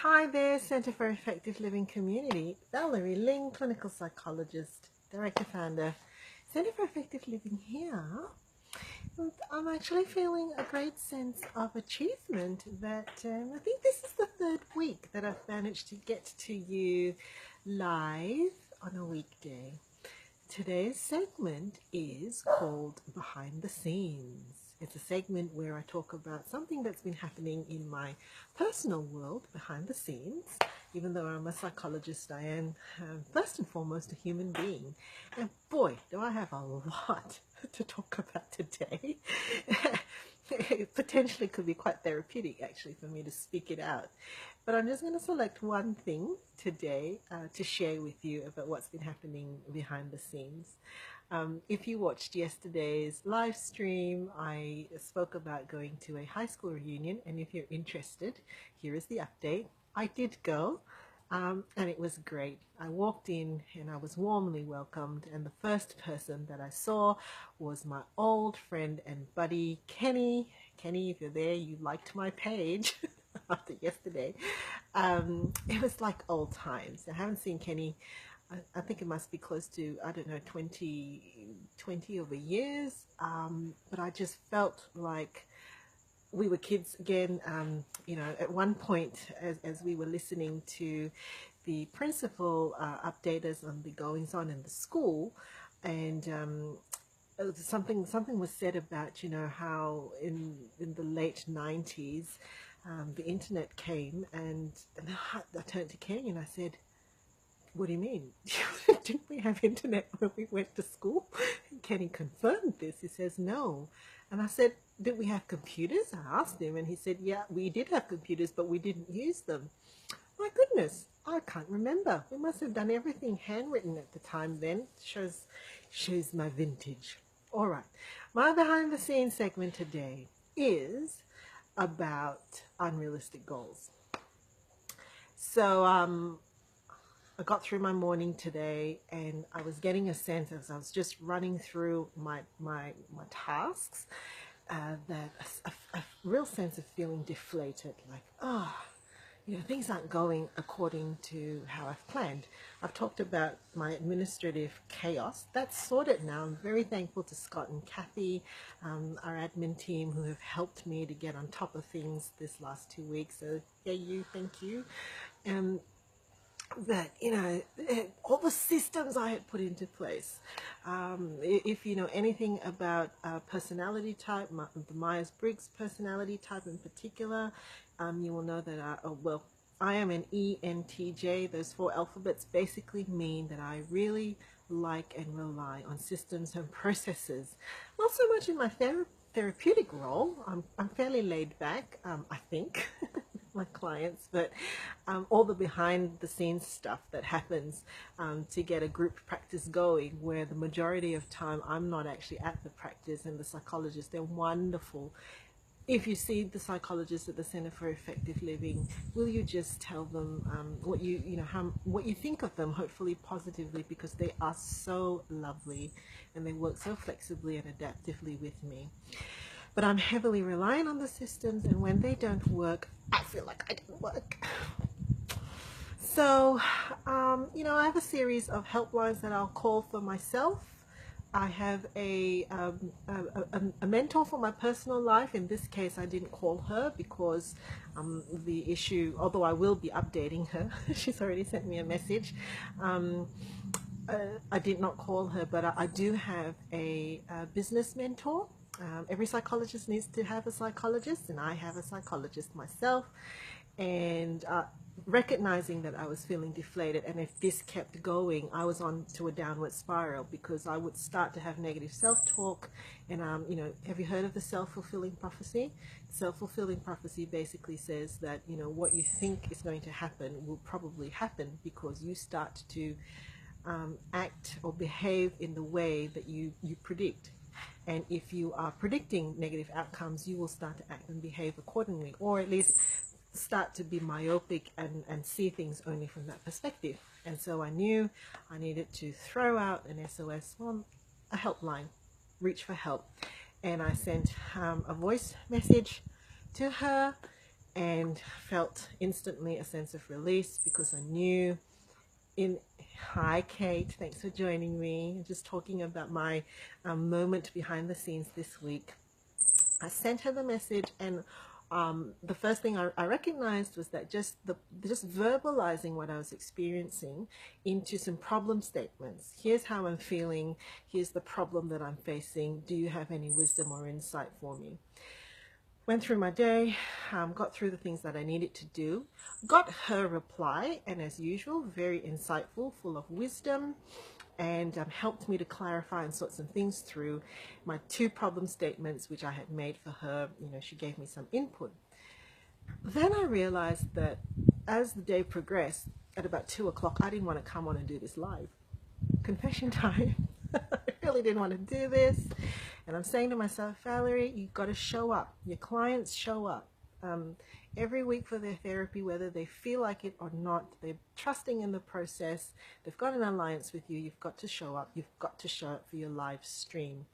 Hi there, Centre for Effective Living Community. Valerie Ling, clinical psychologist, director, founder, Centre for Effective Living here. And I'm actually feeling a great sense of achievement that I think this is the third week that I've managed to get to you live on a weekday. Today's segment is called Behind the Scenes. It's a segment where I talk about something that's been happening in my personal world behind the scenes. Even though I'm a psychologist, I am first and foremost a human being. And boy, do I have a lot to talk about today. It potentially could be quite therapeutic actually for me to speak it out. But I'm just going to select one thing today to share with you about what's been happening behind the scenes. If you watched yesterday's live stream, I spoke about going to a high school reunion, and if you're interested, here is the update. I did go, and it was great. I walked in and I was warmly welcomed, and the first person that I saw was my old friend and buddy, Kenny. Kenny, if you're there, you liked my page after yesterday. It was like old times. I haven't seen Kenny, I think it must be close to, I don't know, 20 over years. But I just felt like we were kids again. At one point, as we were listening to the principal update us on the goings on in the school, and something was said about how in the late 90s the internet came, and I turned to Kenny and I said, "What do you mean? Didn't we have internet when we went to school?" And Kenny confirmed this. He says, "No." And I said, "Did we have computers?" I asked him, and he said, "Yeah, we did have computers, but we didn't use them." My goodness, I can't remember. We must have done everything handwritten at the time then. Shows my vintage. All right, my behind the scenes segment today is about unrealistic goals. So I got through my morning today, and I was getting a sense as I was just running through my tasks that a real sense of feeling deflated, like, things aren't going according to how I've planned. I've talked about my administrative chaos. That's sorted now. I'm very thankful to Scott and Kathy, our admin team, who have helped me to get on top of things this last 2 weeks. So, thank you. That all the systems I had put into place. If you know anything about personality type, the Myers-Briggs personality type in particular, you will know that I am an ENTJ. Those 4 alphabets basically mean that I really like and rely on systems and processes. Not so much in my therapeutic role. I'm fairly laid back, I think. My clients, but all the behind the scenes stuff that happens to get a group practice going, where the majority of time I'm not actually at the practice, and the psychologists, they're wonderful. If you see the psychologists at the Centre for Effective Living, will you just tell them what you think of them, hopefully positively, because they are so lovely and they work so flexibly and adaptively with me. But I'm heavily reliant on the systems, and when they don't work, I feel like I didn't work. So, I have a series of helplines that I'll call for myself. I have a mentor for my personal life. In this case, I didn't call her because the issue, although I will be updating her, she's already sent me a message. I did not call her, but I do have a business mentor. Every psychologist needs to have a psychologist, and I have a psychologist myself. And recognizing that I was feeling deflated, and if this kept going, I was on to a downward spiral, because I would start to have negative self-talk. And have you heard of the self-fulfilling prophecy? Self-fulfilling prophecy basically says that what you think is going to happen will probably happen, because you start to act or behave in the way that you predict. And if you are predicting negative outcomes, you will start to act and behave accordingly, or at least start to be myopic and see things only from that perspective. And so I knew I needed to throw out an SOS, a helpline, reach for help. And I sent a voice message to her, and felt instantly a sense of release because I knew in hi Kate, thanks for joining me. Just talking about my moment behind the scenes this week. I sent her the message, and the first thing I recognized was that just verbalizing what I was experiencing into some problem statements. Here's how I'm feeling. Here's the problem that I'm facing. Do you have any wisdom or insight for me? Went through my day, got through the things that I needed to do, got her reply, and as usual, very insightful, full of wisdom, and helped me to clarify and sort some things through my 2 problem statements which I had made for her. She gave me some input. Then I realized that as the day progressed, at about 2 o'clock, I didn't want to come on and do this live. Confession time. I really didn't want to do this. And I'm saying to myself, Valerie, you've got to show up. Your clients show up every week for their therapy, whether they feel like it or not. They're trusting in the process. They've got an alliance with you. You've got to show up. You've got to show up for your live stream.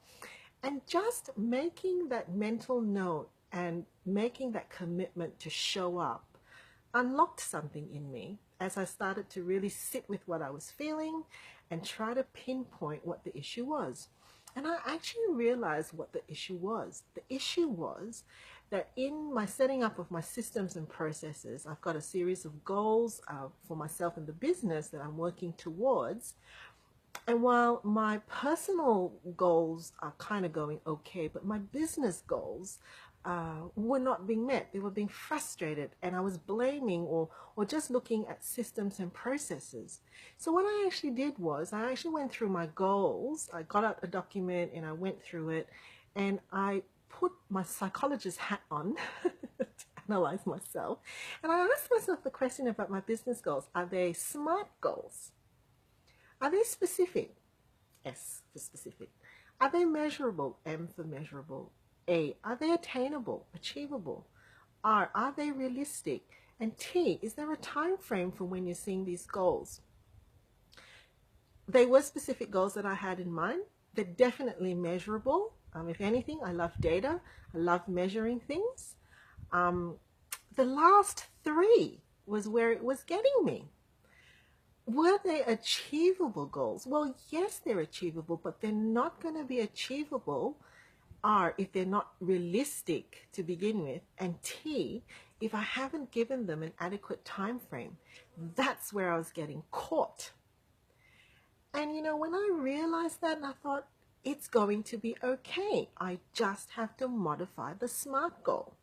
And just making that mental note and making that commitment to show up unlocked something in me as I started to really sit with what I was feeling and try to pinpoint what the issue was. And I actually realized what the issue was. The issue was that in my setting up of my systems and processes, I've got a series of goals for myself in the business that I'm working towards. And while my personal goals are kind of going okay, but my business goals were not being met. They were being frustrated, and I was blaming or just looking at systems and processes. So what I actually did was I actually went through my goals. I got out a document and I went through it, and I put my psychologist hat on to analyze myself. And I asked myself the question about my business goals. Are they SMART goals? Are they specific? S for specific. Are they measurable? M for measurable. A, are they attainable, achievable? R, are they realistic? And T, is there a time frame for when you're seeing these goals? They were specific goals that I had in mind. They're definitely measurable. If anything, I love data. I love measuring things. The last 3 was where it was getting me. Were they achievable goals? Well, yes, they're achievable, but they're not going to be achievable if they're not realistic to begin with, and T, if I haven't given them an adequate time frame. That's where I was getting caught. And when I realized that, and I thought, it's going to be okay. I just have to modify the SMART goal.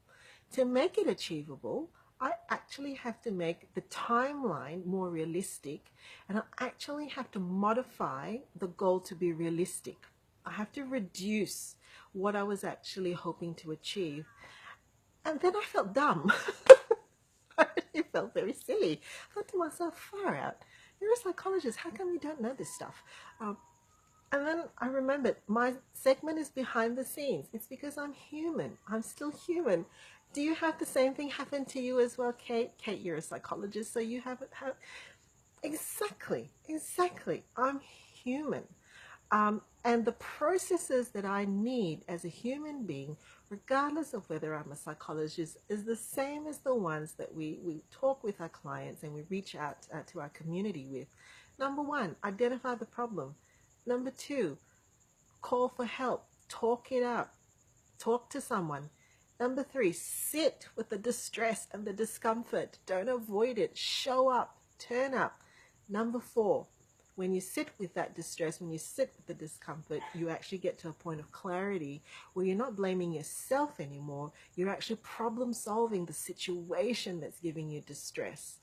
To make it achievable, I actually have to make the timeline more realistic, and I actually have to modify the goal to be realistic. I have to reduce what I was actually hoping to achieve. And then I felt dumb. I really felt very silly. I thought to myself, far out. You're a psychologist. How come you don't know this stuff? And then I remembered my segment is behind the scenes. It's because I'm human. I'm still human. Do you have the same thing happen to you as well, Kate? Kate, you're a psychologist, so you have it. Exactly. I'm human. And the processes that I need as a human being, regardless of whether I'm a psychologist, is the same as the ones that we talk with our clients and we reach out to our community with. Number 1, identify the problem. Number 2, call for help. Talk it out. Talk to someone. Number 3, sit with the distress and the discomfort. Don't avoid it. Show up. Turn up. Number 4, when you sit with that distress, when you sit with the discomfort, you actually get to a point of clarity where you're not blaming yourself anymore. You're actually problem solving the situation that's giving you distress.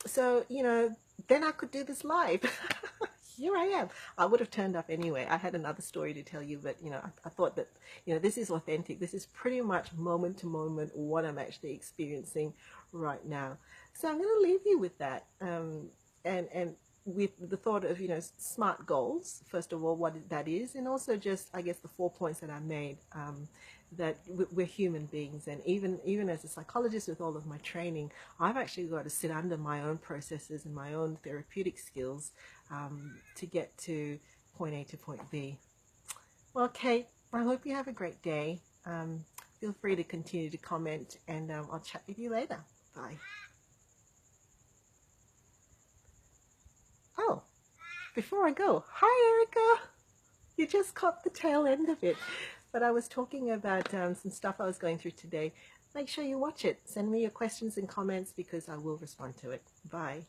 So, then I could do this live. Here I am. I would have turned up anyway. I had another story to tell you, but, I thought that, this is authentic. This is pretty much moment to moment what I'm actually experiencing right now. So I'm going to leave you with that. And with the thought of, SMART goals, first of all, what that is, and also just, I guess, the 4 points that I made, that we're human beings. And even as a psychologist with all of my training, I've actually got to sit under my own processes and my own therapeutic skills to get to point A to point B. Well, Kate, I hope you have a great day. feel free to continue to comment, and I'll chat with you later. Bye. Oh, before I go, hi Erica! You just caught the tail end of it, but I was talking about some stuff I was going through today. Make sure you watch it. Send me your questions and comments because I will respond to it. Bye.